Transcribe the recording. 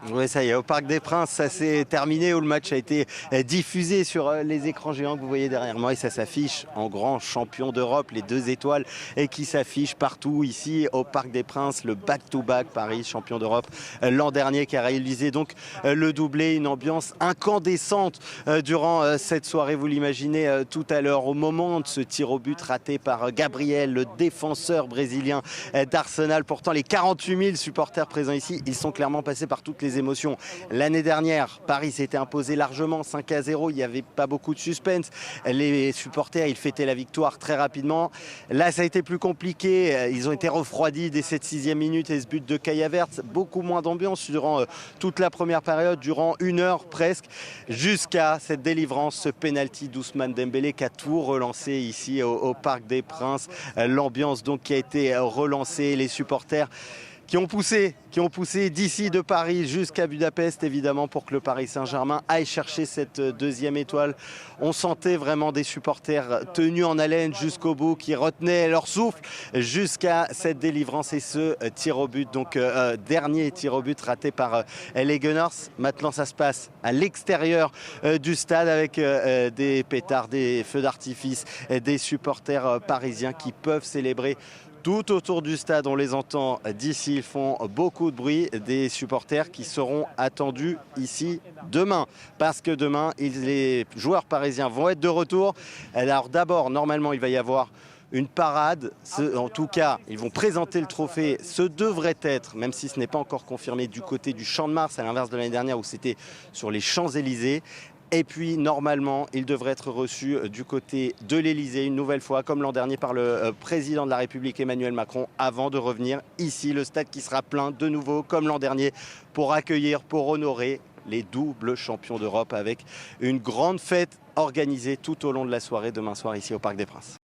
Oui, ça y est, au Parc des Princes, ça s'est terminé où le match a été diffusé sur les écrans géants que vous voyez derrière moi et ça s'affiche en grand champion d'Europe, les 2 étoiles et qui s'affiche partout ici au Parc des Princes, le back-to-back Paris champion d'Europe l'an dernier qui a réalisé donc le doublé, une ambiance incandescente durant cette soirée, vous l'imaginez tout à l'heure au moment de ce tir au but raté par Gabriel, le défenseur brésilien d'Arsenal. Pourtant les 48 000 supporters présents ici, ils sont clairement passés par toutes les émotions. L'année dernière, Paris s'était imposé largement 5-0. Il n'y avait pas beaucoup de suspense. Les supporters, ils fêtaient la victoire très rapidement. Là, ça a été plus compliqué. Ils ont été refroidis dès cette 6e minute et ce but de Kai Havertz. Beaucoup moins d'ambiance durant toute la première période, durant 1 heure presque, jusqu'à cette délivrance, ce penalty d'Ousmane Dembélé qui a tout relancé ici au Parc des Princes. L'ambiance donc qui a été relancée, les supporters qui ont poussé d'ici de Paris jusqu'à Budapest, évidemment, pour que le Paris Saint-Germain aille chercher cette 2e étoile. On sentait vraiment des supporters tenus en haleine jusqu'au bout, qui retenaient leur souffle jusqu'à cette délivrance et ce tir au but. Donc, dernier tir au but raté par les Gunners. Maintenant, ça se passe à l'extérieur du stade avec des pétards, des feux d'artifice, des supporters parisiens qui peuvent célébrer tout autour du stade. On les entend d'ici, ils font beaucoup de bruit, des supporters qui seront attendus ici demain. Parce que demain, les joueurs parisiens vont être de retour. Alors d'abord, normalement, il va y avoir une parade. En tout cas, ils vont présenter le trophée. Ce devrait être, même si ce n'est pas encore confirmé, du côté du Champ de Mars, à l'inverse de l'année dernière où c'était sur les Champs-Élysées. Et puis, normalement, il devrait être reçu du côté de l'Elysée, une nouvelle fois, comme l'an dernier, par le président de la République, Emmanuel Macron, avant de revenir ici, le stade qui sera plein de nouveau, comme l'an dernier, pour accueillir, pour honorer les doubles champions d'Europe avec une grande fête organisée tout au long de la soirée, demain soir, ici au Parc des Princes.